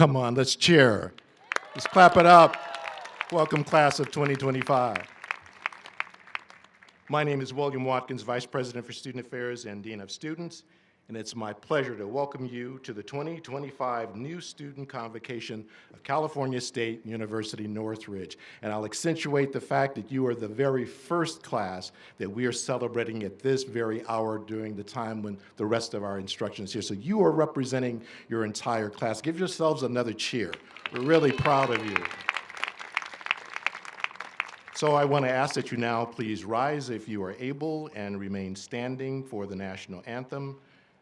come on, let's cheer. Let's clap it up. Welcome, class of 2025. My name is William Watkins, Vice President for Student Affairs and Dean of Students, and it's my pleasure to welcome you to the 2025 New Student Convocation of California State University Northridge. And I'll accentuate the fact that you are the very first class that we are celebrating at this very hour during the time when the rest of our instruction is here. So you are representing your entire class. Give yourselves another cheer. We're really proud of you. So I want to ask that you now please rise if you are able and remain standing for the national anthem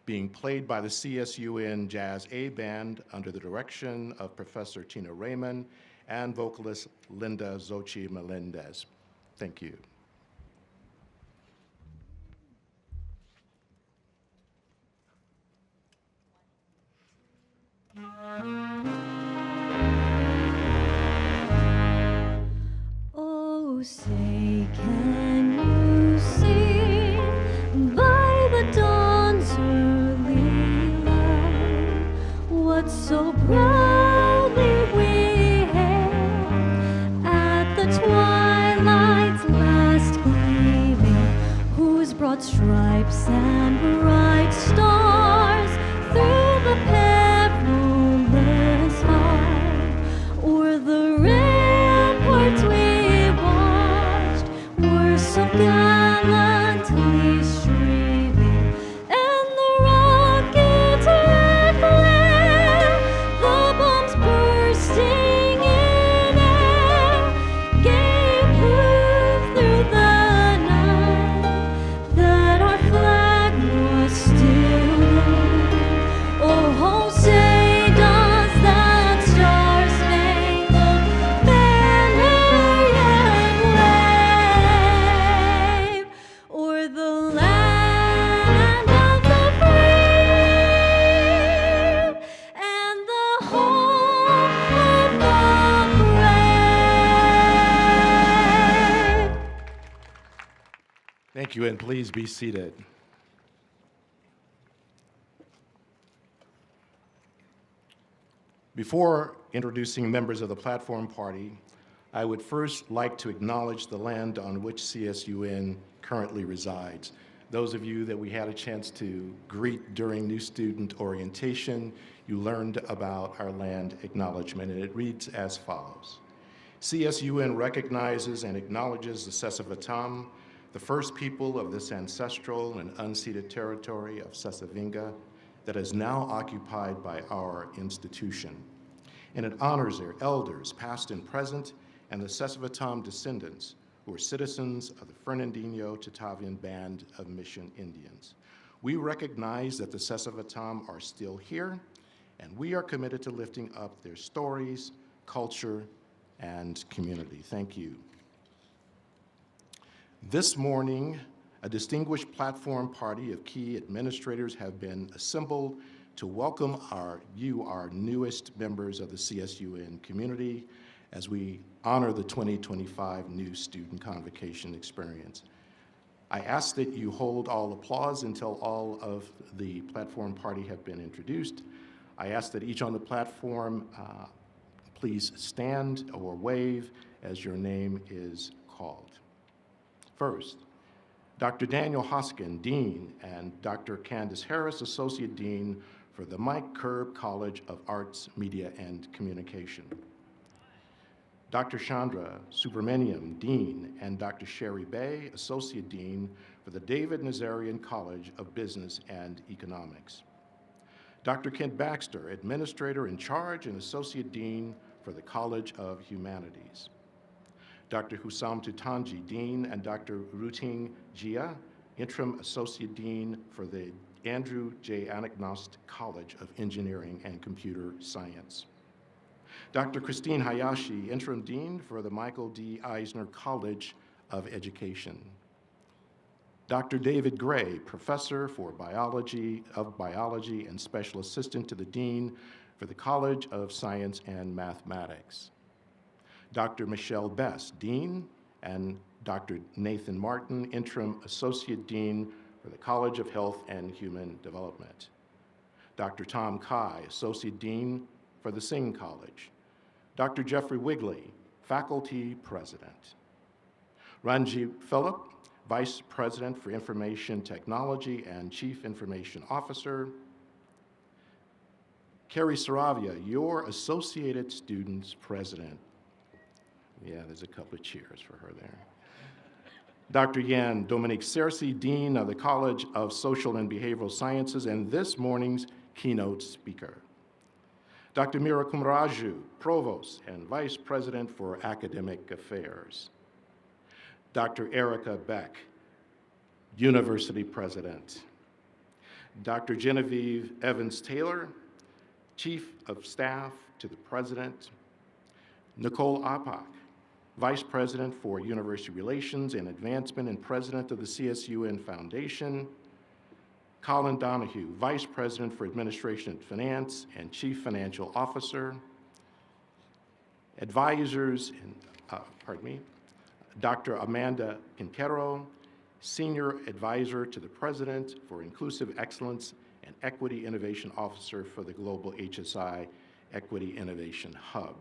being played by the CSUN Jazz A Band under the direction of Professor Tina Raymond and vocalist Linda Zochi Melendez. Thank you. Oh, say can you see by the dawn's early light what so proudly we hailed at the twilight's last gleaming, whose broad stripes and bright stars through the perilous fight o'er the ramparts we watched were so gallantly streaming, and the rockets' red flare, the bombs bursting in air, gave proof through the night that our flag was still there. Oh, say does that star-spangled banner yet wave o'er the land of the free and the home of the brave? Thank you, and please be seated. Before introducing members of the Platform Party, I would first like to acknowledge the land on which CSUN currently resides. Those of you that we had a chance to greet during New Student Orientation, you learned about our land acknowledgement, and it reads as follows. CSUN recognizes and acknowledges the Sesavatam, the first people of this ancestral and unceded territory of Sesavinga that is now occupied by our institution. And it honors their elders, past and present, and the Sesavatam descendants who are citizens of the Fernandinho Tatavian Band of Mission Indians. We recognize that the Sesavatam are still here, and we are committed to lifting up their stories, culture, and community. Thank you. This morning, a distinguished Platform Party of key administrators have been assembled to welcome our newest members of the CSUN community as we honor the 2025 New Student Convocation experience. I ask that you hold all applause until all of the Platform Party have been introduced. I ask that each on the platform please stand or wave as your name is called. First, Dr. Daniel Hoskin, Dean, and Dr. Candace Harris, Associate Dean for the Mike Curb College of Arts, Media, and Communication. Dr. Chandra Subramaniam, Dean, and Dr. Sherry Bay, Associate Dean for the David Nazarian College of Business and Economics. Dr. Kent Baxter, Administrator in Charge and Associate Dean for the College of Humanities. Dr. Hussam Tutanji, Dean, and Dr. Ruting Jia, Interim Associate Dean for the Andrew J. Anagnost College of Engineering and Computer Science. Dr. Christine Hayashi, Interim Dean for the Michael D. Eisner College of Education. Dr. David Gray, Professor for Biology and Special Assistant to the Dean for the College of Science and Mathematics. Dr. Michelle Best, Dean, and Dr. Nathan Martin, Interim Associate Dean for the College of Health and Human Development. Dr. Tom Kai, Associate Dean for the Singh College. Dr. Jeffrey Wigley, Faculty President. Ranjit Phillip, Vice President for Information Technology and Chief Information Officer. Carrie Saravia, your Associated Students President. Yeah, there's a couple of cheers for her there. Dr. Yan Dominique Cerci, Dean of the College of Social and Behavioral Sciences, and this morning's keynote speaker. Dr. Mira Kumaraju, Provost and Vice President for Academic Affairs. Dr. Erica Beck, University President. Dr. Genevieve Evans-Taylor, Chief of Staff to the President. Nicole Apak, Vice President for University Relations and Advancement and President of the CSUN Foundation. Colin Donahue, Vice President for Administration and Finance and Chief Financial Officer. Advisors, Dr. Amanda Quintero, Senior Advisor to the President for Inclusive Excellence and Equity Innovation Officer for the Global HSI Equity Innovation Hub.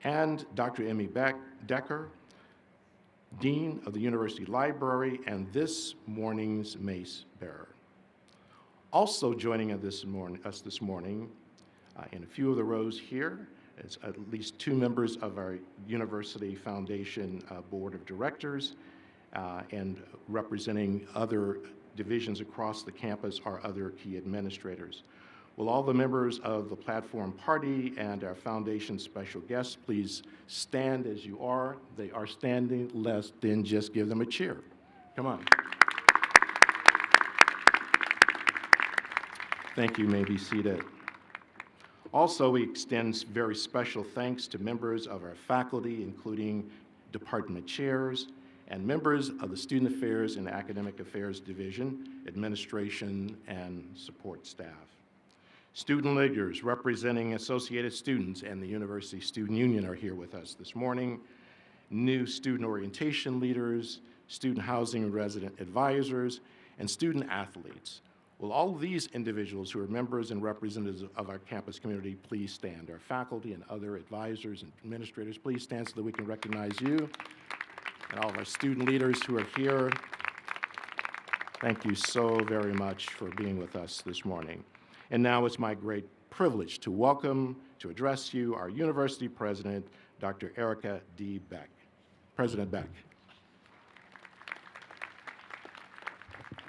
And Dr. Emmy Decker, Dean of the University Library and this morning's mace bearer. Also joining us this morning in a few of the rows here is at least two members of our University Foundation Board of Directors, and representing other divisions across the campus are other key administrators. Will all the members of the Platform Party and our Foundation special guests please stand as you are? They are standing, less than just give them a cheer. Come on. Thank you, you may be seated. Also, we extend very special thanks to members of our faculty, including department chairs, and members of the Student Affairs and Academic Affairs Division, administration, and support staff. Student leaders representing Associated Students and the University Student Union are here with us this morning. New student orientation leaders, student housing and resident advisors, and student athletes. Will all of these individuals who are members and representatives of our campus community please stand? Our faculty and other advisors and administrators, please stand so that we can recognize you. And all of our student leaders who are here, thank you so very much for being with us this morning. And now it's my great privilege to welcome, to address you, our University President, Dr. Erica D. Beck. President Beck.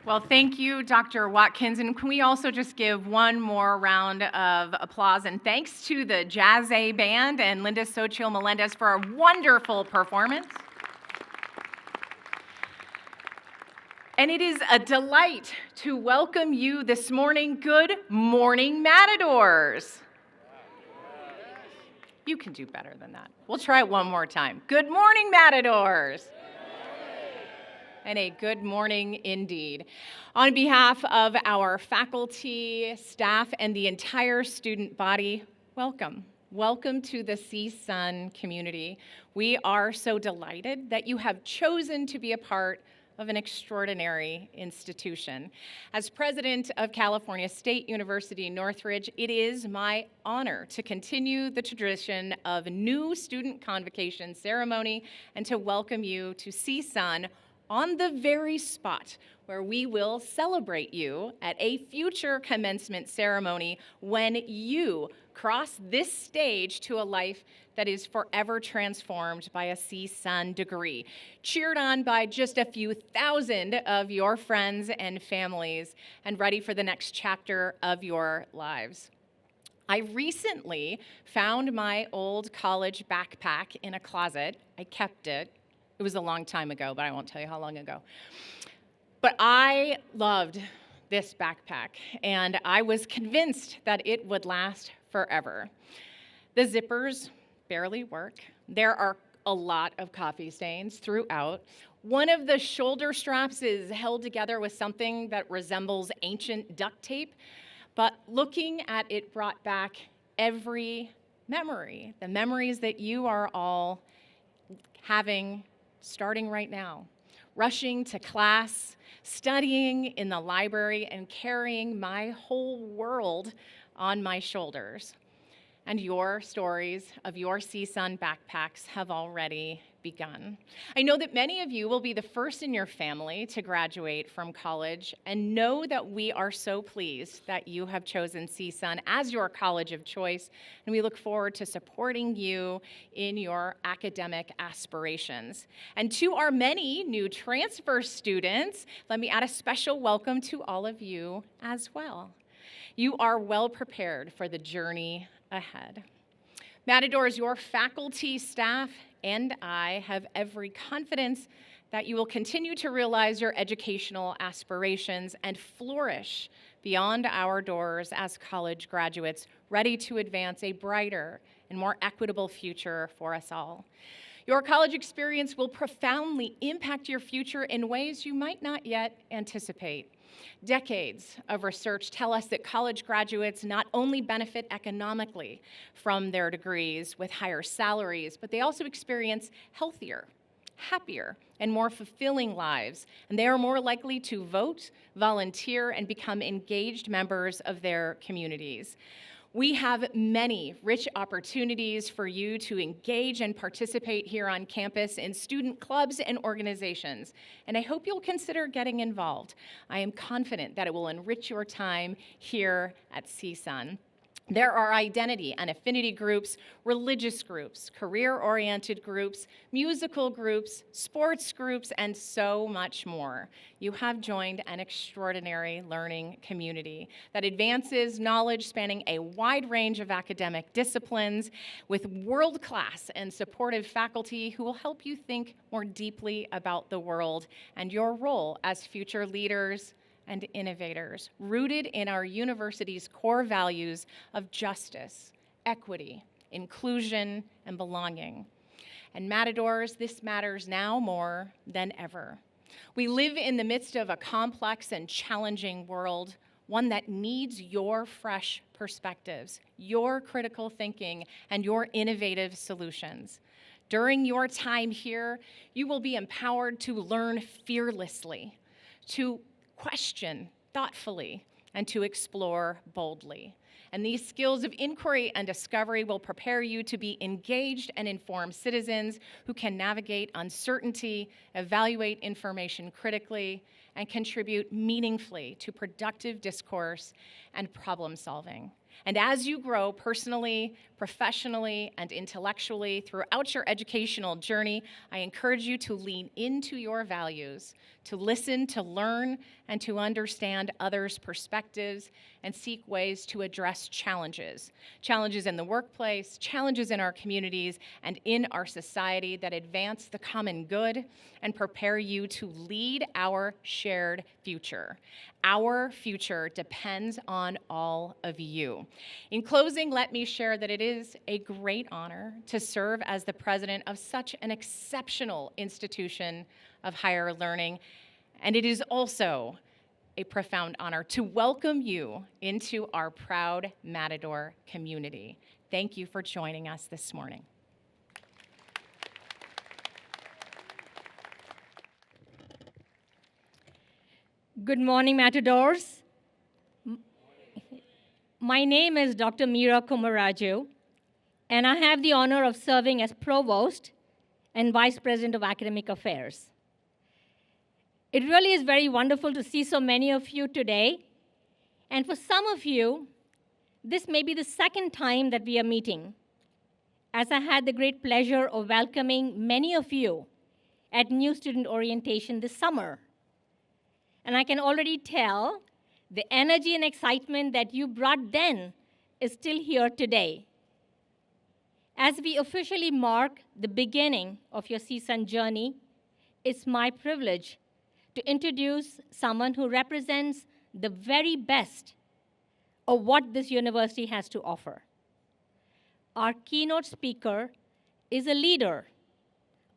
Well, thank you, Dr. Watkins. And can we also just give one more round of applause and thanks to the Jazz A Band and Linda Xochitl Melendez for a wonderful performance. And it is a delight to welcome you this morning. Good morning, Matadors. You can do better than that. We'll try it one more time. Good morning, Matadors. And a good morning indeed. On behalf of our faculty, staff, and the entire student body, welcome. Welcome to the CSUN community. We are so delighted that you have chosen to be a part of an extraordinary institution. As president of California State University Northridge, it is my honor to continue the tradition of new student convocation ceremony and to welcome you to CSUN on the very spot where we will celebrate you at a future commencement ceremony when you cross this stage to a life that is forever transformed by a CSUN degree, cheered on by just a few thousand of your friends and families, and ready for the next chapter of your lives. I recently found my old college backpack in a closet. I kept it. It was a long time ago, but I won't tell you how long ago. But I loved this backpack, and I was convinced that it would last forever. The zippers barely work. There are a lot of coffee stains throughout. One of the shoulder straps is held together with something that resembles ancient duct tape, but looking at it brought back every memory, the memories that you are all having starting right now, rushing to class, studying in the library, and carrying my whole world on my shoulders. and your stories of your CSUN backpacks have already begun. I know that many of you will be the first in your family to graduate from college, and know that we are so pleased that you have chosen CSUN as your college of choice, and we look forward to supporting you in your academic aspirations. And to our many new transfer students, let me add a special welcome to all of you as well. You are well prepared for the journey ahead. Matadors, your faculty, staff, and I have every confidence that you will continue to realize your educational aspirations and flourish beyond our doors as college graduates, ready to advance a brighter and more equitable future for us all. Your college experience will profoundly impact your future in ways you might not yet anticipate. Decades of research tell us that college graduates not only benefit economically from their degrees with higher salaries, but they also experience healthier, happier, and more fulfilling lives, and they are more likely to vote, volunteer, and become engaged members of their communities. We have many rich opportunities for you to engage and participate here on campus in student clubs and organizations, and I hope you'll consider getting involved. I am confident that it will enrich your time here at CSUN. There are identity and affinity groups, religious groups, career-oriented groups, musical groups, sports groups, and so much more. You have joined an extraordinary learning community that advances knowledge spanning a wide range of academic disciplines with world-class and supportive faculty who will help you think more deeply about the world and your role as future leaders and innovators, rooted in our university's core values of justice, equity, inclusion, and belonging. And Matadors, this matters now more than ever. We live in the midst of a complex and challenging world, one that needs your fresh perspectives, your critical thinking, and your innovative solutions. During your time here, you will be empowered to learn fearlessly, to question thoughtfully, and to explore boldly. And these skills of inquiry and discovery will prepare you to be engaged and informed citizens who can navigate uncertainty, evaluate information critically, and contribute meaningfully to productive discourse and problem solving. And as you grow personally, professionally, and intellectually throughout your educational journey, I encourage you to lean into your values, to listen, to learn, and to understand others' perspectives, and seek ways to address challenges. Challenges in the workplace, challenges in our communities, and in our society that advance the common good and prepare you to lead our shared future. Our future depends on all of you. In closing, let me share that it is a great honor to serve as the president of such an exceptional institution of higher learning, and it is also a profound honor to welcome you into our proud Matador community. Thank you for joining us this morning. Good morning, Matadors. My name is Dr. Meera Kumaraju, and I have the honor of serving as Provost and Vice President of Academic Affairs. It really is very wonderful to see so many of you today, and for some of you, this may be the second time that we are meeting, as I had the great pleasure of welcoming many of you at New Student Orientation this summer. And I can already tell the energy and excitement that you brought then is still here today. As we officially mark the beginning of your CSUN journey, it's my privilege to introduce someone who represents the very best of what this university has to offer. Our keynote speaker is a leader,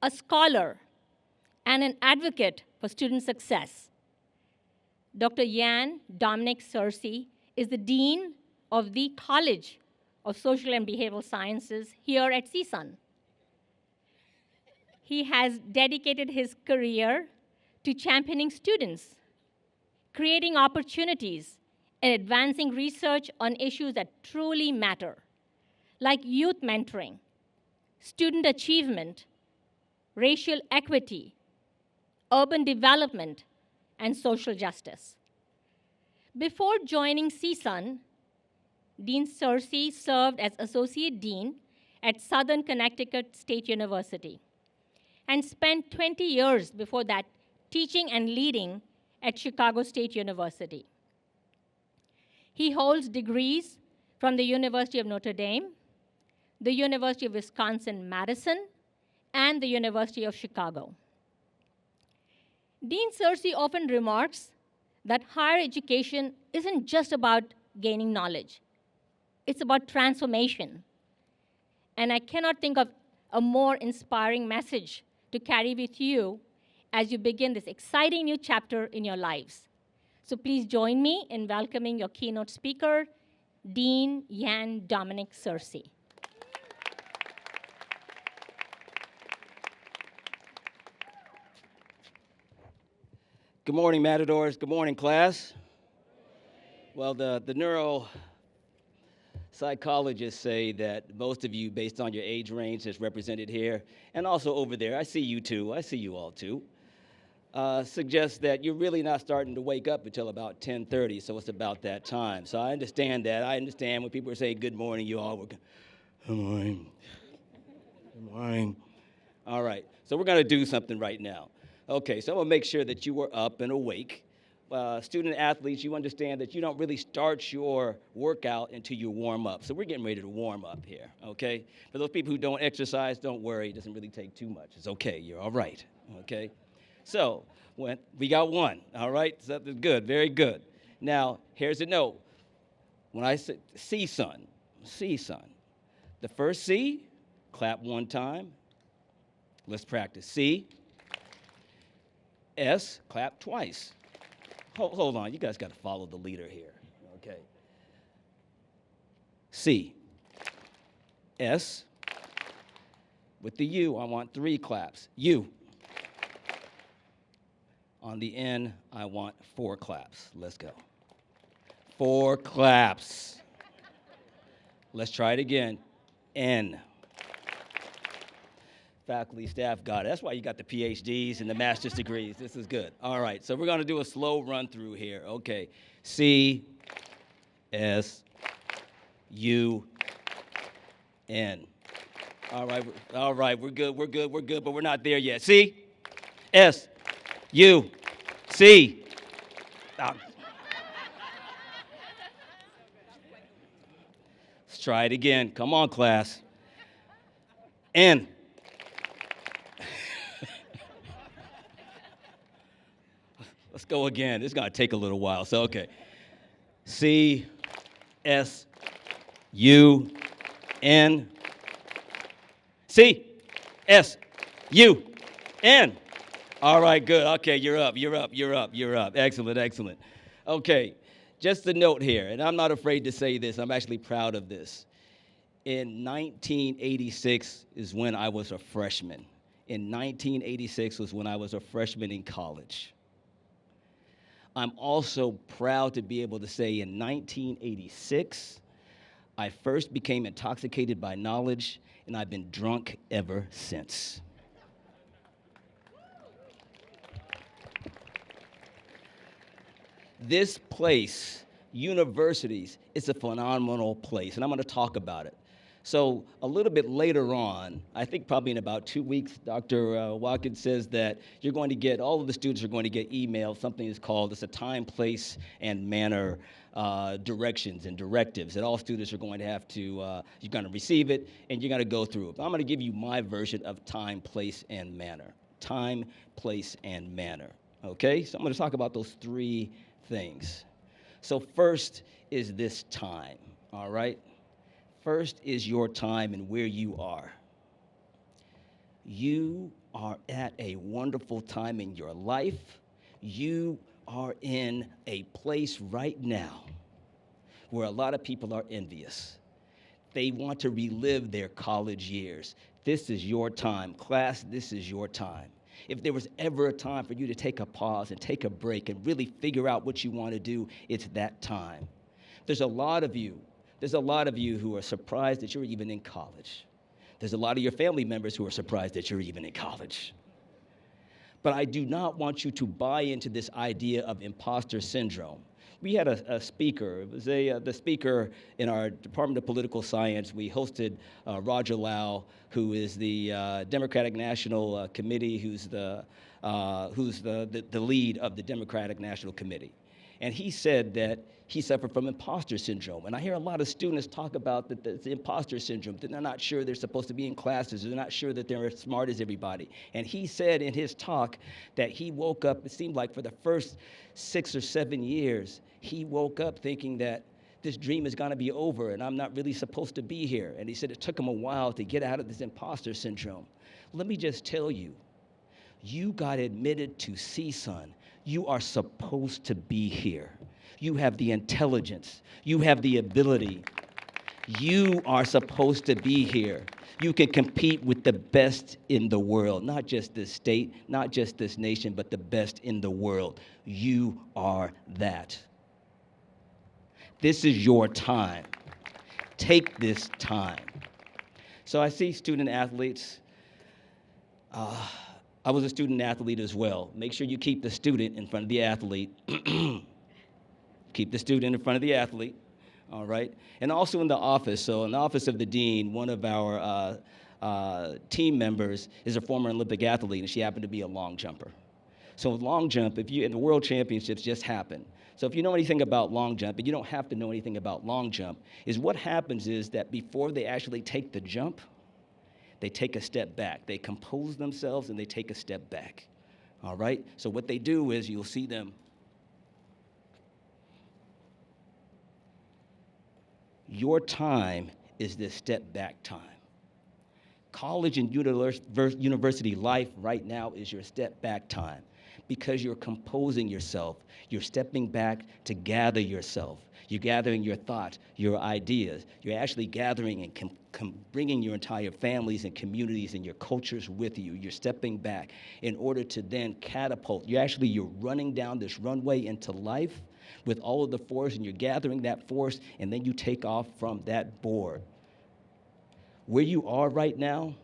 a scholar, and an advocate for student success. Dr. Jan Dominic Searcy is the Dean of the College of Social and Behavioral Sciences here at CSUN. He has dedicated his career to championing students, creating opportunities, and advancing research on issues that truly matter. like youth mentoring, student achievement, racial equity, urban development, and social justice. Before joining CSUN, Dean Searcy served as Associate Dean at Southern Connecticut State University and spent 20 years before that teaching and leading at Chicago State University. He holds degrees from the University of Notre Dame, the University of Wisconsin-Madison, and the University of Chicago. Dean Searcy often remarks that higher education isn't just about gaining knowledge. It's about transformation. And I cannot think of a more inspiring message to carry with you as you begin this exciting new chapter in your lives. So please join me in welcoming your keynote speaker, Dean Yan Dominic Searcy. Good morning, Matadors. Good morning, class. Well, the neuropsychologists say that most of you, based on your age range that's represented here, and also over there, I see you too, I see you all too, suggests that you're really not starting to wake up until about 10:30, so it's about that time. So I understand that. I understand when people are saying good morning, you all were, good morning, good morning. All right, so we're gonna do something right now. Okay, so I'm gonna make sure that you are up and awake. Student athletes, you understand that you don't really start your workout until you warm up. So we're getting ready to warm up here, okay? For those people who don't exercise, don't worry, it doesn't really take too much. It's okay, you're all right, okay? So we got one, all right? So that's good, very good. Now, here's a note. When I say CSUN, the first C, clap one time. Let's practice. C. S, clap twice. Hold on, you guys got to follow the leader here, okay? C, S, with the U, I want 3 claps. U. On the N, I want 4 claps. Let's go. 4 claps. Let's try it again. N. Faculty, staff got it. That's why you got the PhDs and the master's degrees. This is good. All right, so we're going to do a slow run through here. Okay, C, S, U, N. All right, we're good, but we're not there yet. C, S, U, C. Ah. Let's try it again. Come on, class. N. Let's go again. It's going to take a little while. So, okay. C, S, U, N. C, S, U, N. All right, good. Okay, you're up. Excellent. Okay, just a note here, and I'm not afraid to say this. I'm actually proud of this. In 1986 is when I was a freshman. In 1986 was when I was a freshman in college. I'm also proud to be able to say in 1986, I first became intoxicated by knowledge, and I've been drunk ever since. This place, universities, is a phenomenal place, and I'm going to talk about it. So a little bit later on, I think probably in about 2 weeks, Dr. Watkins says that you're going to get, all of the students are going to get emailed, something is called, it's a time, place, and manner directions and directives that all students are going to have to, you're going to receive it, and you're going to go through it. But I'm going to give you my version of time, place, and manner. Time, place, and manner, okay? So I'm going to talk about those 3 things. So first is this time, all right? First is your time and where you are. You are at a wonderful time in your life. You are in a place right now where a lot of people are envious. They want to relive their college years. This is your time. Class, this is your time. If there was ever a time for you to take a pause and take a break and really figure out what you want to do, it's that time. There's a lot of you There's a lot of you who are surprised that you're even in college. There's a lot of your family members who are surprised that you're even in college. But I do not want you to buy into this idea of imposter syndrome. We had a speaker. It was the speaker in our Department of Political Science. We hosted Roger Lau, who is the Democratic National Committee, who's the lead of the Democratic National Committee. And he said that he suffered from imposter syndrome. And I hear a lot of students talk about the imposter syndrome, that they're not sure they're supposed to be in classes, they're not sure that they're as smart as everybody. And he said in his talk that he woke up, it seemed like for the first 6 or 7 years, he woke up thinking that this dream is gonna be over and I'm not really supposed to be here. And he said it took him a while to get out of this imposter syndrome. Let me just tell you, you got admitted to CSUN. You are supposed to be here. You have the intelligence. You have the ability. You are supposed to be here. You can compete with the best in the world, not just this state, not just this nation, but the best in the world. You are that. This is your time. Take this time. So I see student athletes. I was a student athlete as well. Make sure you keep the student in front of the athlete. Keep the student in front of the athlete, all right? And also in the office. So in the office of the dean, one of our team members is a former Olympic athlete, and she happened to be a long jumper. So with long jump, and the World Championships just happened. So if you know anything about long jump, and you don't have to know anything about long jump, is what happens is that before they actually take the jump, they take a step back. They compose themselves and they take a step back, all right? So what they do is you'll see them. Your time is this step back time. College and university life right now is your step back time because you're composing yourself. You're stepping back to gather yourself. You're gathering your thoughts, your ideas. You're actually gathering and bringing your entire families and communities and your cultures with you. You're stepping back in order to then catapult. You're running down this runway into life with all of the force, and you're gathering that force, and then you take off from that board. Where you are right now,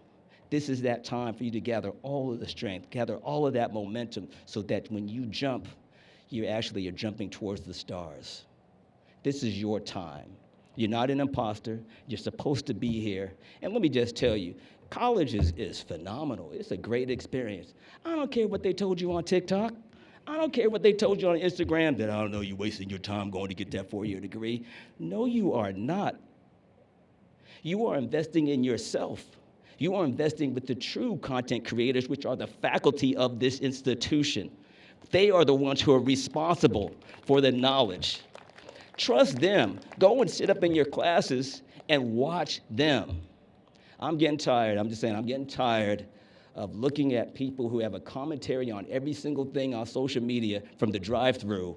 this is that time for you to gather all of the strength, gather all of that momentum, so that when you jump, you're jumping towards the stars. This is your time. You're not an imposter. You're supposed to be here. And let me just tell you, college is phenomenal. It's a great experience. I don't care what they told you on TikTok. I don't care what they told you on Instagram that, I don't know, you're wasting your time going to get that 4-year degree. No, you are not. You are investing in yourself. You are investing with the true content creators, which are the faculty of this institution. They are the ones who are responsible for the knowledge. Trust them. Go and sit up in your classes and watch them. I'm getting tired. I'm just saying, I'm getting tired of looking at people who have a commentary on every single thing on social media from the drive-through.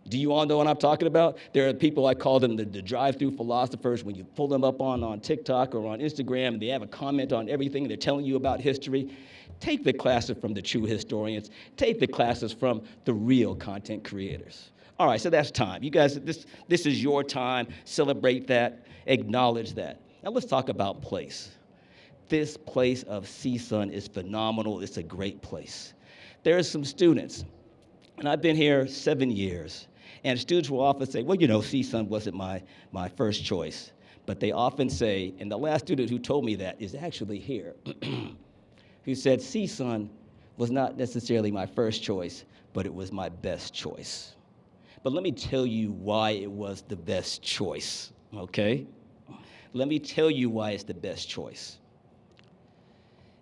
Do you all know what I'm talking about? There are people, I call them the drive-through philosophers. When you pull them up on TikTok or on Instagram, and they have a comment on everything, they're telling you about history. Take the classes from the true historians. Take the classes from the real content creators. All right, so that's time. You guys, this is your time. Celebrate that. Acknowledge that. Now let's talk about place. This place of CSUN is phenomenal. It's a great place. There are some students, and I've been here 7 years, and students will often say, well, you know, CSUN wasn't my first choice. But they often say, and the last student who told me that is actually here, who said CSUN was not necessarily my first choice, but it was my best choice. But let me tell you why it was the best choice, okay? Let me tell you why it's the best choice.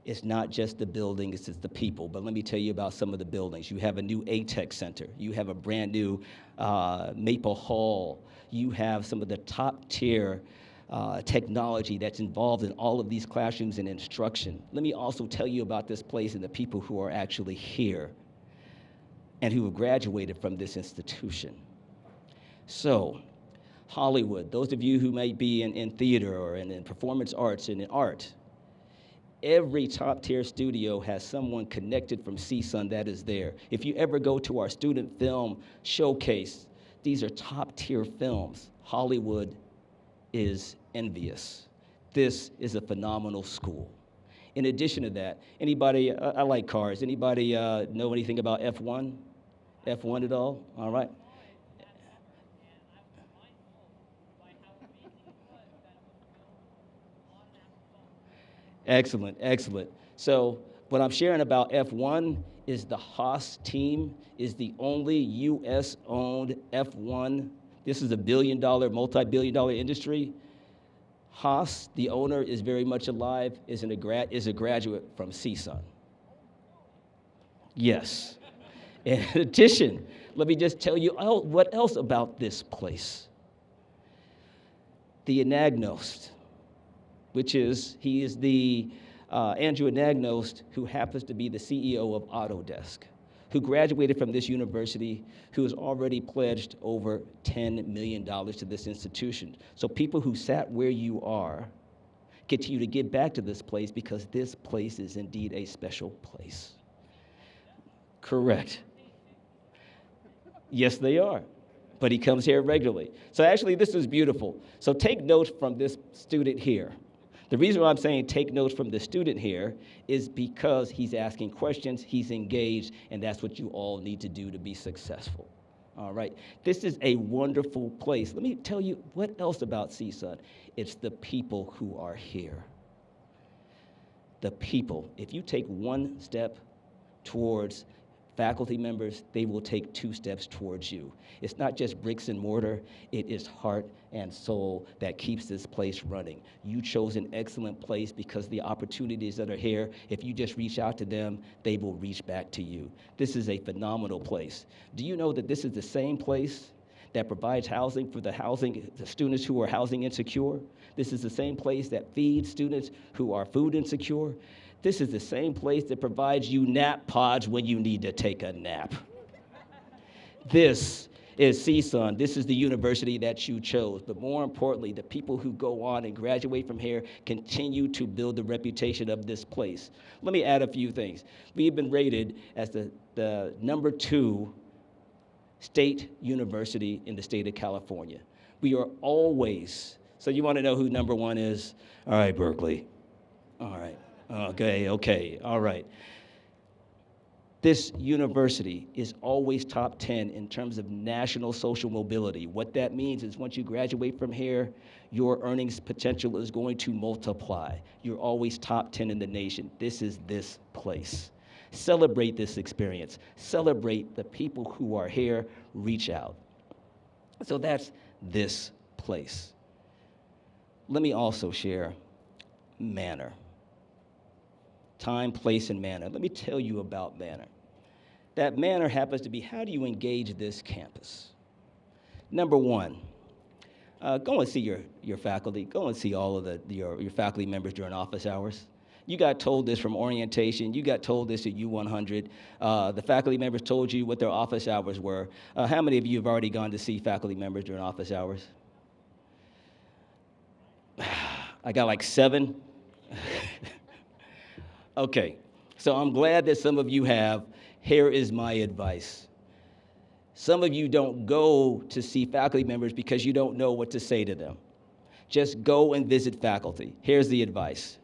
It's not just the building, it's the people. But let me tell you about some of the buildings. You have a new ATEC Center. You have a brand new Maple Hall. You have some of the top tier technology that's involved in all of these classrooms and instruction. Let me also tell you about this place and the people who are actually here and who have graduated from this institution. So, Hollywood, those of you who may be in theater or in performance arts and in art, every top-tier studio has someone connected from CSUN that is there. If you ever go to our student film showcase, these are top-tier films. Hollywood is envious. This is a phenomenal school. In addition to that, anybody, I like cars, anybody know anything about F1? F1 at all? All right. Excellent, excellent. So what I'm sharing about F1 is the Haas team is the only U.S.-owned F1. This is a billion-dollar, multi-billion-dollar industry. Haas, the owner, is very much alive, is a graduate from CSUN. Yes. In addition, let me just tell you what else about this place. The Anagnost, he is the Andrew Anagnost, who happens to be the CEO of Autodesk, who graduated from this university, who has already pledged over $10 million to this institution. So people who sat where you are continue to give back to this place because this place is indeed a special place. Correct. Yes, they are. But he comes here regularly. So actually, this is beautiful. So take notes from this student here. The reason why I'm saying take notes from the student here is because he's asking questions, he's engaged, and that's what you all need to do to be successful. All right? This is a wonderful place. Let me tell you what else about CSUN. It's the people who are here. The people. If you take one step towards faculty members, they will take 2 steps towards you. It's not just bricks and mortar, it is heart and soul that keeps this place running. You chose an excellent place because the opportunities that are here, if you just reach out to them, they will reach back to you. This is a phenomenal place. Do you know that this is the same place that provides housing for the students who are housing insecure? This is the same place that feeds students who are food insecure. This is the same place that provides you nap pods when you need to take a nap. This is CSUN. This is the university that you chose. But more importantly, the people who go on and graduate from here continue to build the reputation of this place. Let me add a few things. We've been rated as the #2 state university in the state of California. We are always, so you want to know who #1 is? All right, Berkeley. All right. Okay, all right. This university is always top 10 in terms of national social mobility. What that means is once you graduate from here, your earnings potential is going to multiply. You're always top 10 in the nation. This is this place. Celebrate this experience. Celebrate the people who are here. Reach out. So that's this place. Let me also share manner. Time, place, and manner. Let me tell you about manner. That manner happens to be, how do you engage this campus? #1, go and see your faculty. Go and see all of your faculty members during office hours. You got told this from orientation. You got told this at U100. The faculty members told you what their office hours were. How many of you have already gone to see faculty members during office hours? I got like 7. Okay, so I'm glad that some of you have. Here is my advice. Some of you don't go to see faculty members because you don't know what to say to them. Just go and visit faculty. Here's the advice.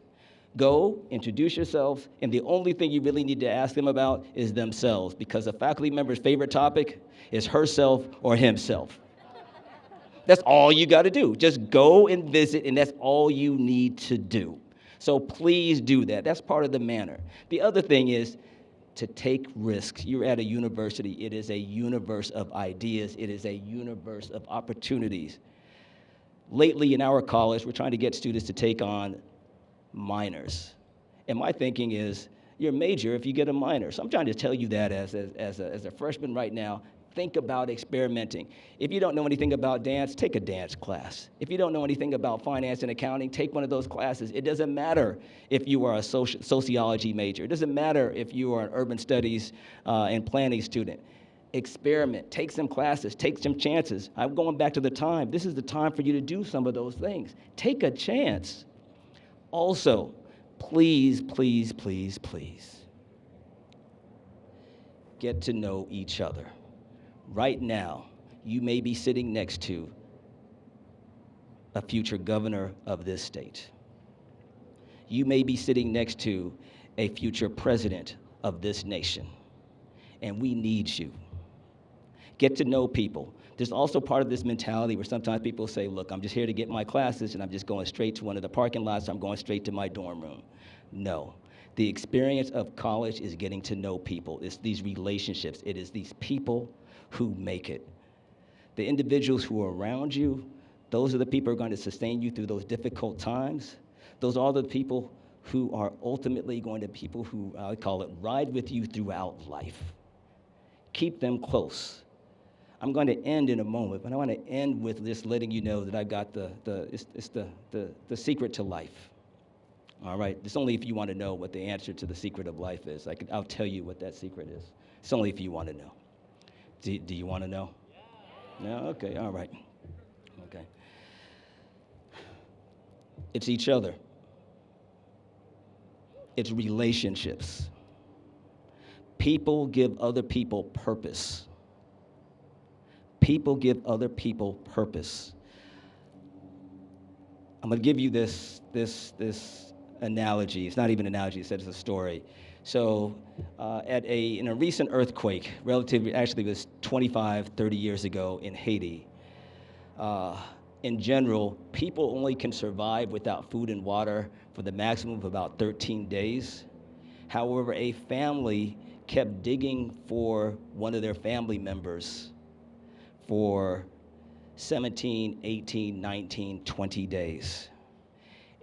Go, introduce yourselves, and the only thing you really need to ask them about is themselves, because a faculty member's favorite topic is herself or himself. That's all you got to do. Just go and visit, and that's all you need to do. So please do that. That's part of the manner. The other thing is to take risks. You're at a university. It is a universe of ideas. It is a universe of opportunities. Lately in our college, we're trying to get students to take on minors. And my thinking is, you're a major if you get a minor. So I'm trying to tell you that as a freshman right now. Think about experimenting. If you don't know anything about dance, take a dance class. If you don't know anything about finance and accounting, take one of those classes. It doesn't matter if you are a sociology major. It doesn't matter if you are an urban studies and planning student. Experiment, take some classes, take some chances. I'm going back to the time. This is the time for you to do some of those things. Take a chance. Also, please, please, please, please, get to know each other. Right now, you may be sitting next to a future governor of this state. You may be sitting next to a future president of this nation, and we need you. Get to know people. There's also part of this mentality where sometimes people say, look, I'm just here to get my classes, and I'm just going straight to one of the parking lots, I'm going straight to my dorm room. No. The experience of college is getting to know people. It's these relationships. It is these people who make it. The individuals who are around you, those are the people who are going to sustain you through those difficult times. Those are the people who are ultimately going to be people who, I call it, ride with you throughout life. Keep them close. I'm going to end in a moment, but I want to end with just letting you know that I've got the secret to life. All right? It's only if you want to know what the answer to the secret of life is. I'll tell you what that secret is. It's only if you want to know. Do you want to know? No? Okay, all right. Okay. It's each other. It's relationships. People give other people purpose. People give other people purpose. I'm going to give you this analogy. It's not even an analogy, it's a story. So in a recent earthquake, actually it was 25, 30 years ago in Haiti, in general, people only can survive without food and water for the maximum of about 13 days. However, a family kept digging for one of their family members for 17, 18, 19, 20 days.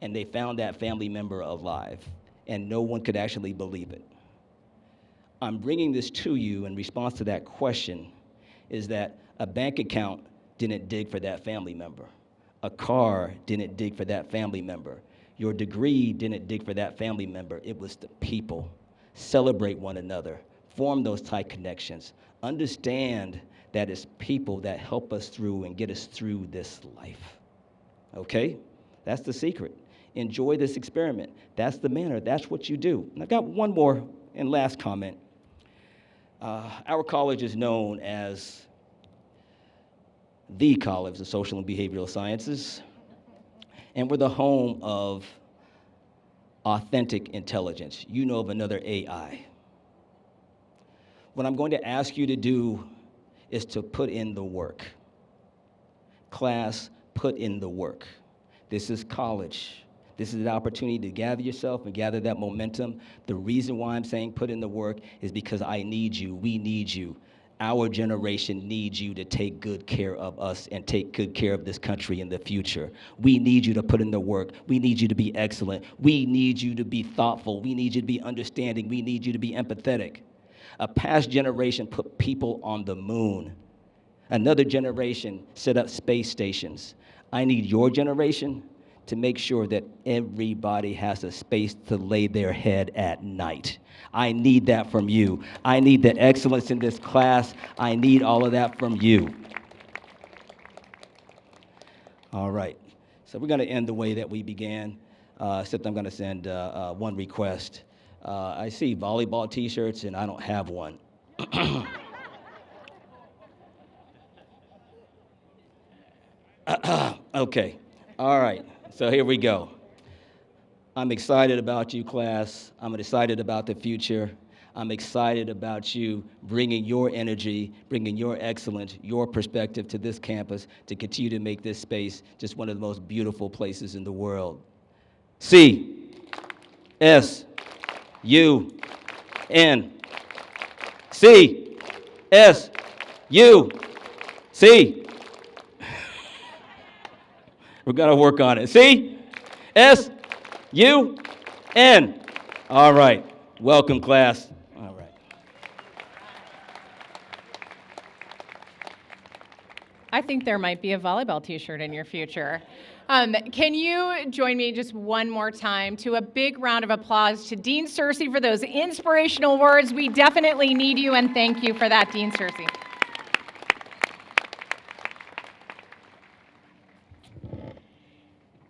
And they found that family member alive, and no one could actually believe it. I'm bringing this to you in response to that question, is that a bank account didn't dig for that family member. A car didn't dig for that family member. Your degree didn't dig for that family member. It was the people. Celebrate one another. Form those tight connections. Understand that it's people that help us through and get us through this life. Okay? That's the secret. Enjoy this experiment. That's the manner. That's what you do. And I got one more and last comment. Our college is known as the College of Social and Behavioral Sciences, and we're the home of authentic intelligence. You know of another AI. What I'm going to ask you to do is to put in the work. Class, put in the work. This is college. This is an opportunity to gather yourself and gather that momentum. The reason why I'm saying put in the work is because I need you. We need you. Our generation needs you to take good care of us and take good care of this country in the future. We need you to put in the work. We need you to be excellent. We need you to be thoughtful. We need you to be understanding. We need you to be empathetic. A past generation put people on the moon. Another generation set up space stations. I need your generation to make sure that everybody has a space to lay their head at night. I need that from you. I need the excellence in this class. I need all of that from you. All right. So we're going to end the way that we began, except I'm going to send one request. I see volleyball T-shirts, and I don't have one. Okay. All right. So here we go. I'm excited about you, class. I'm excited about the future. I'm excited about you bringing your energy, bringing your excellence, your perspective to this campus to continue to make this space just one of the most beautiful places in the world. C, S, U, N. C, S, U, C. We're going to work on it. C, S, U, N. All right. Welcome, class. All right. I think there might be a volleyball T-shirt in your future. Can you join me just one more time to a big round of applause to Dean Searcy for those inspirational words. We definitely need you, and thank you for that, Dean Searcy.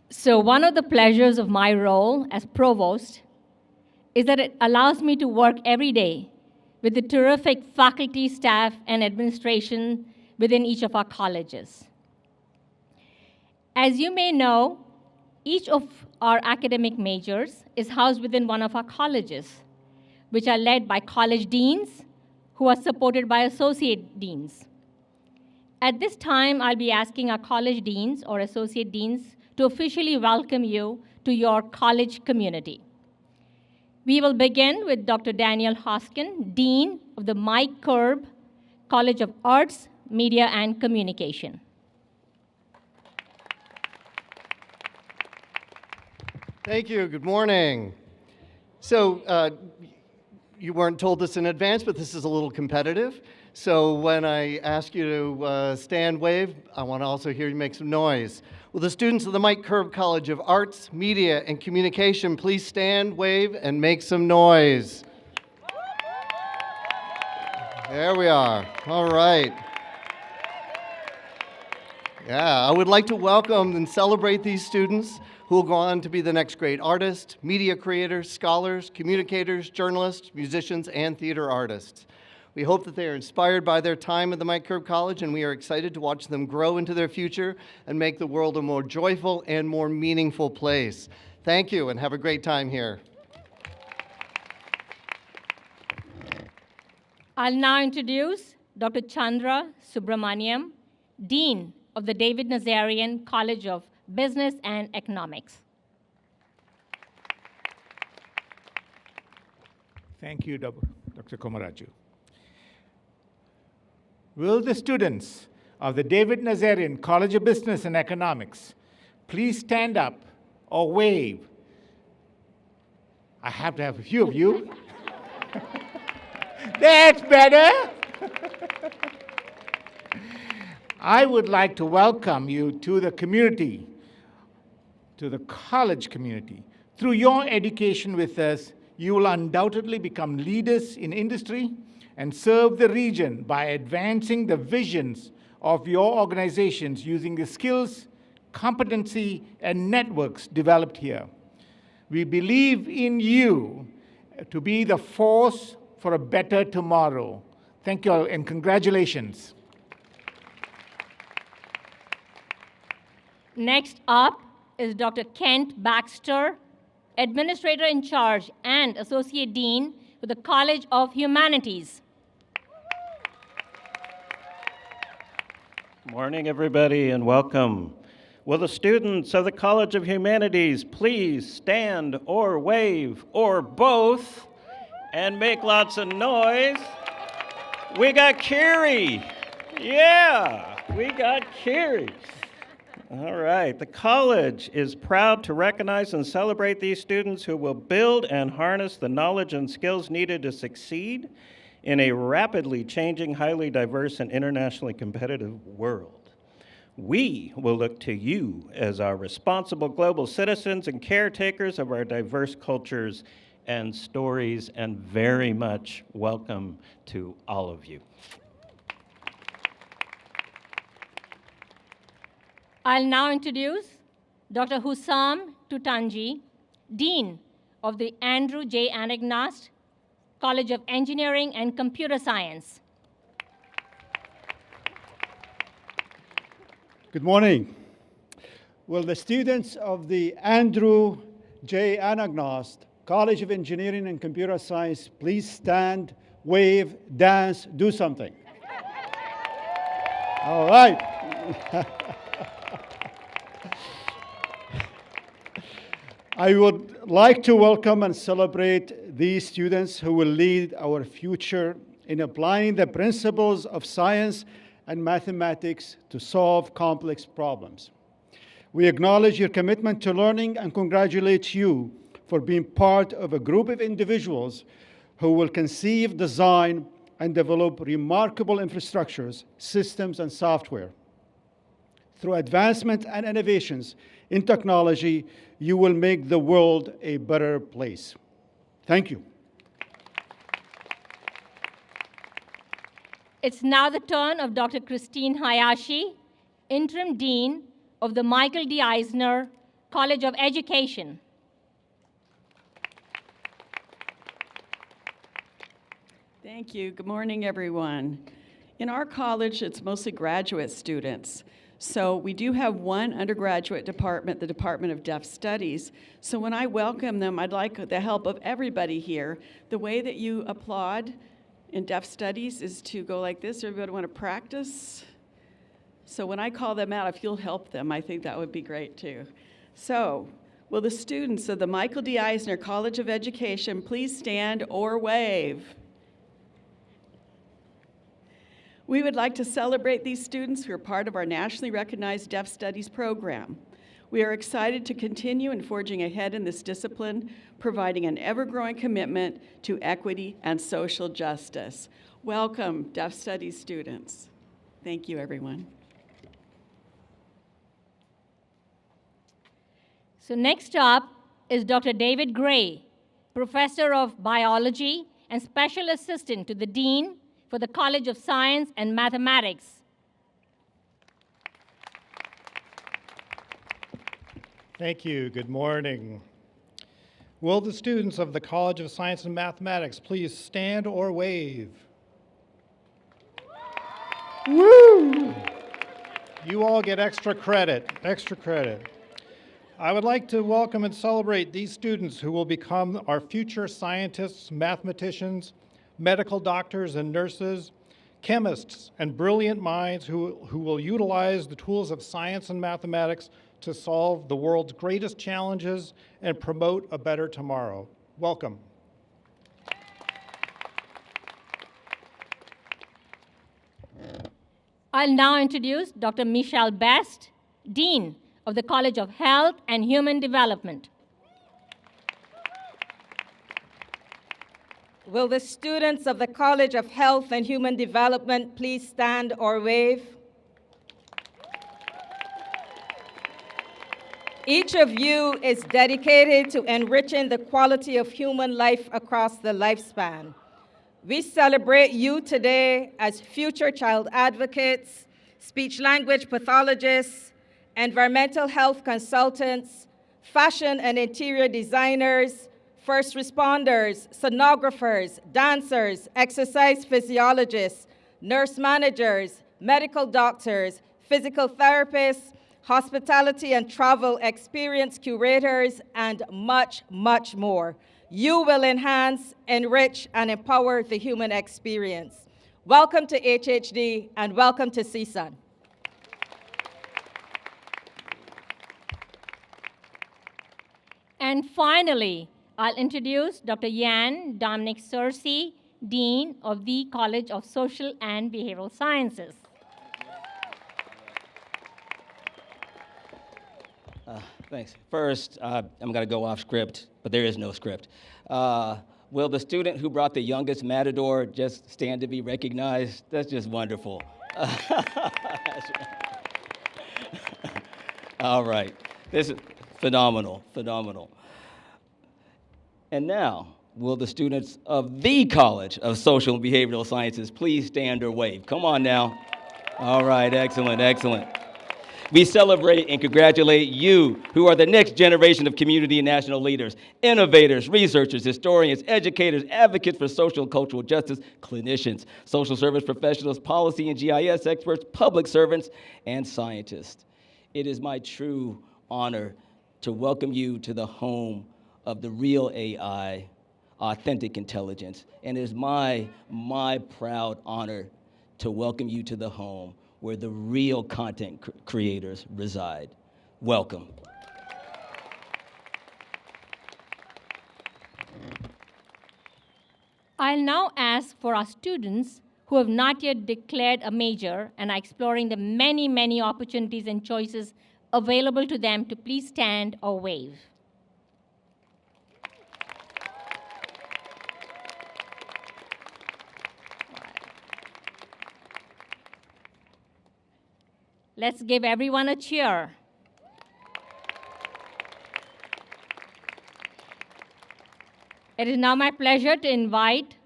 So one of the pleasures of my role as provost is that it allows me to work every day with the terrific faculty, staff, and administration within each of our colleges. As you may know, each of our academic majors is housed within one of our colleges, which are led by college deans who are supported by associate deans. At this time, I'll be asking our college deans or associate deans to officially welcome you to your college community. We will begin with Dr. Daniel Hoskin, Dean of the Mike Curb College of Arts, Media, and Communication. Thank you. Good morning. So, you weren't told this in advance, but this is a little competitive. So when I ask you to stand, wave, I want to also hear you make some noise. Will the students of the Mike Curb College of Arts, Media, and Communication please stand, wave, and make some noise? There we are. All right. Yeah, I would like to welcome and celebrate these students who will go on to be the next great artists, media creators, scholars, communicators, journalists, musicians, and theater artists. We hope that they are inspired by their time at the Mike Curb College, and we are excited to watch them grow into their future and make the world a more joyful and more meaningful place. Thank you, and have a great time here. I'll now introduce Dr. Chandra Subramaniam, Dean of the David Nazarian College of Business and Economics. Thank you, Dr. Komaraju. Will the students of the David Nazarian College of Business and Economics please stand up or wave? I have to have a few of you. That's better. I would like to welcome you to the community, to the college community. Through your education with us, you will undoubtedly become leaders in industry and serve the region by advancing the visions of your organizations using the skills, competency, and networks developed here. We believe in you to be the force for a better tomorrow. Thank you all, and congratulations. Next up is Dr. Kent Baxter, Administrator in Charge and Associate Dean with the College of Humanities. Morning, everybody, and welcome. Will the students of the College of Humanities please stand or wave or both and make lots of noise? We got Kiri. Yeah, we got Kiri. All right, the college is proud to recognize and celebrate these students who will build and harness the knowledge and skills needed to succeed in a rapidly changing, highly diverse, and internationally competitive world. We will look to you as our responsible global citizens and caretakers of our diverse cultures and stories, and very much welcome to all of you. I'll now introduce Dr. Hussam Tutanji, Dean of the Andrew J. Anagnast College of Engineering and Computer Science. Good morning. Will the students of the Andrew J. Anagnast College of Engineering and Computer Science please stand, wave, dance, do something? All right. I would like to welcome and celebrate these students who will lead our future in applying the principles of science and mathematics to solve complex problems. We acknowledge your commitment to learning and congratulate you for being part of a group of individuals who will conceive, design, and develop remarkable infrastructures, systems, and software. Through advancement and innovations in technology, you will make the world a better place. Thank you. It's now the turn of Dr. Christine Hayashi, Interim Dean of the Michael D. Eisner College of Education. Thank you. Good morning, everyone. In our college, it's mostly graduate students. So we do have one undergraduate department, the Department of Deaf Studies. So when I welcome them, I'd like the help of everybody here. The way that you applaud in Deaf Studies is to go like this. Everybody want to practice? So when I call them out, if you'll help them, I think that would be great too. So, will the students of the Michael D. Eisner College of Education please stand or wave? We would like to celebrate these students who are part of our nationally recognized Deaf Studies program. We are excited to continue in forging ahead in this discipline, providing an ever-growing commitment to equity and social justice. Welcome, Deaf Studies students. Thank you, everyone. So next up is Dr. David Gray, Professor of Biology and Special Assistant to the Dean for the College of Science and Mathematics. Thank you. Good morning. Will the students of the College of Science and Mathematics please stand or wave? Woo! You all get extra credit, extra credit. I would like to welcome and celebrate these students who will become our future scientists, mathematicians, medical doctors and nurses, chemists, and brilliant minds who will utilize the tools of science and mathematics to solve the world's greatest challenges and promote a better tomorrow. Welcome. I'll now introduce Dr. Michelle Best, Dean of the College of Health and Human Development. Will the students of the College of Health and Human Development please stand or wave? Each of you is dedicated to enriching the quality of human life across the lifespan. We celebrate you today as future child advocates, speech-language pathologists, environmental health consultants, fashion and interior designers, first responders, sonographers, dancers, exercise physiologists, nurse managers, medical doctors, physical therapists, hospitality and travel experience curators, and much, much more. You will enhance, enrich, and empower the human experience. Welcome to HHD and welcome to CSUN. And finally, I'll introduce Dr. Yan Dominic Searcy, Dean of the College of Social and Behavioral Sciences. Thanks. First, I'm going to go off script, but there is no script. Will the student who brought the youngest matador just stand to be recognized? That's just wonderful. All right. This is phenomenal, phenomenal. And now, will the students of the College of Social and Behavioral Sciences please stand or wave? Come on now. All right, excellent, excellent. We celebrate and congratulate you, who are the next generation of community and national leaders, innovators, researchers, historians, educators, advocates for social and cultural justice, clinicians, social service professionals, policy and GIS experts, public servants, and scientists. It is my true honor to welcome you to the home of the real AI, authentic intelligence, and it is my proud honor to welcome you to the home where the real content creators reside. Welcome. I'll now ask for our students who have not yet declared a major and are exploring the many, many opportunities and choices available to them to please stand or wave. Let's give everyone a cheer. It is now my pleasure to invite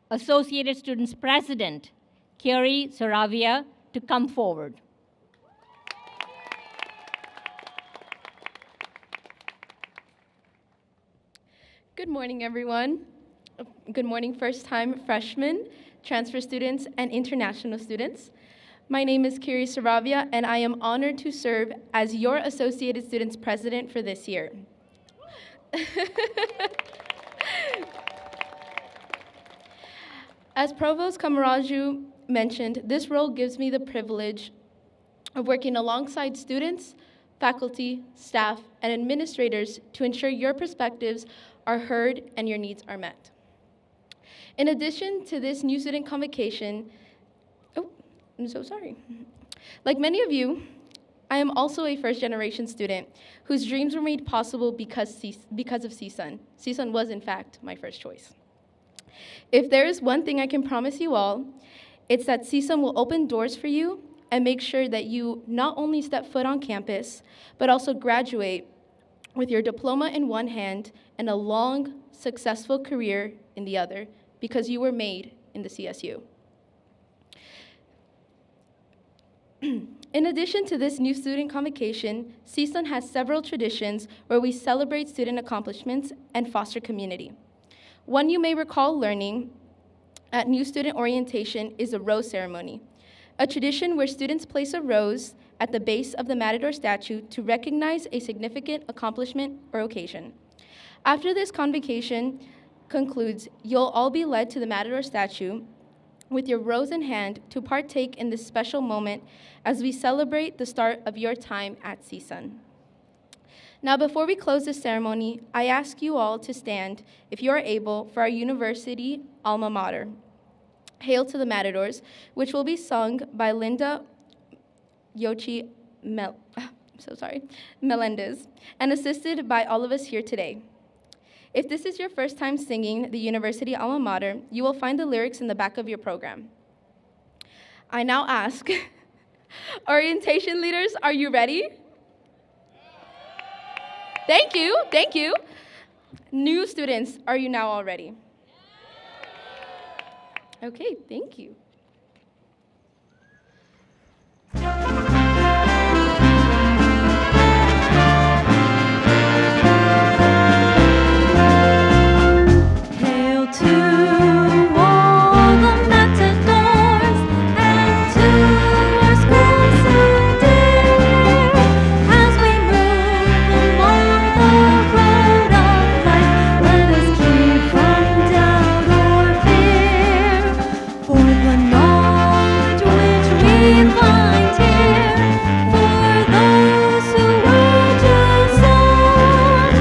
Associated Students President, Kerry Saravia, to come forward. Good morning, everyone. Good morning, first-time freshmen, transfer students, and international students. My name is Kiri Saravia, and I am honored to serve as your Associated Students President for this year. As Provost Kamaraju mentioned, this role gives me the privilege of working alongside students, faculty, staff, and administrators to ensure your perspectives are heard and your needs are met. In addition to this new student convocation, I'm so sorry. Like many of you, I am also a first-generation student whose dreams were made possible because of CSUN. CSUN was, in fact, my first choice. If there is one thing I can promise you all, it's that CSUN will open doors for you and make sure that you not only step foot on campus, but also graduate with your diploma in one hand and a long, successful career in the other, because you were made in the CSU. In addition to this new student convocation, CSUN has several traditions where we celebrate student accomplishments and foster community. One you may recall learning at new student orientation is a rose ceremony, a tradition where students place a rose at the base of the Matador statue to recognize a significant accomplishment or occasion. After this convocation concludes, you'll all be led to the Matador statue with your rose in hand to partake in this special moment as we celebrate the start of your time at CSUN. Now, before we close this ceremony, I ask you all to stand, if you are able, for our university alma mater, Hail to the Matadors, which will be sung by Linda Yochi Melendez, and assisted by all of us here today. If this is your first time singing the university alma mater, you will find the lyrics in the back of your program. I now ask, orientation leaders, are you ready? Thank you, thank you. New students, are you now all ready? Okay, thank you. Hail to all the matadors and to our school so dear, as we move along the road of life, let us keep from doubt or fear, for the knowledge which we find here, for those who were just on,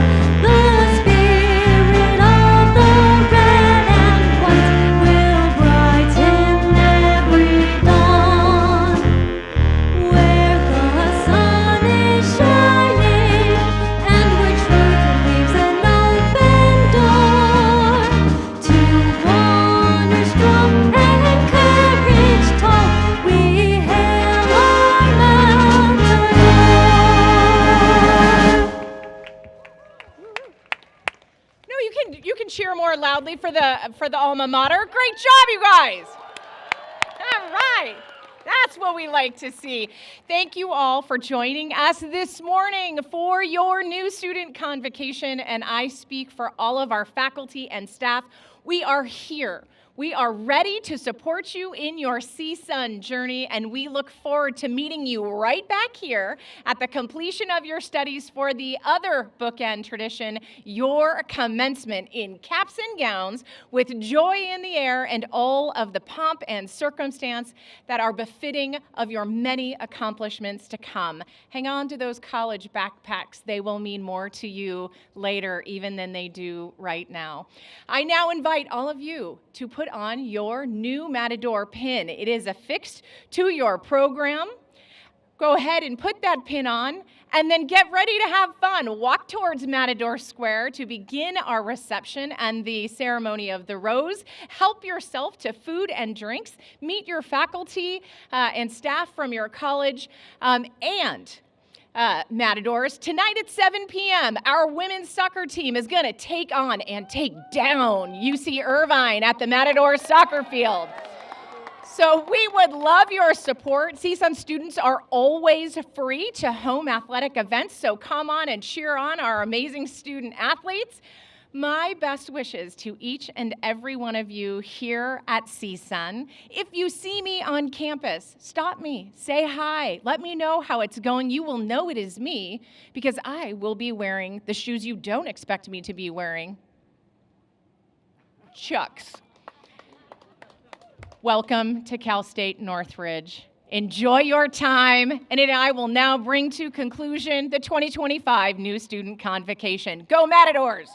the spirit of the red and white will brighten every dawn, where the sun is shining and where truth leaves an open door to honor strong and courage tall. We hail our Matador. No, you can cheer more loudly for the alma mater. Great job, you guys. All right. That's what we like to see. Thank you all for joining us this morning for your new student convocation, and I speak for all of our faculty and staff. We are here. We are ready to support you in your CSUN journey, and we look forward to meeting you right back here at the completion of your studies for the other bookend tradition, your commencement in caps and gowns with joy in the air and all of the pomp and circumstance that are befitting of your many accomplishments to come. Hang on to those college backpacks. They will mean more to you later even than they do right now. I now invite all of you to put on your new Matador pin. It is affixed to your program. Go ahead and put that pin on, and then get ready to have fun. Walk towards Matador Square to begin our reception and the ceremony of the rose. Help yourself to food and drinks. Meet your faculty and staff from your college, Matadors, tonight at 7 p.m., our women's soccer team is going to take on and take down UC Irvine at the Matador soccer field. So we would love your support. CSUN students are always free to home athletic events, so come on and cheer on our amazing student athletes. My best wishes to each and every one of you here at CSUN. If you see me on campus, stop me, say hi, let me know how it's going. You will know it is me because I will be wearing the shoes you don't expect me to be wearing. Chucks. Welcome to Cal State Northridge. Enjoy your time, and I will now bring to conclusion the 2025 New Student Convocation. Go Matadors!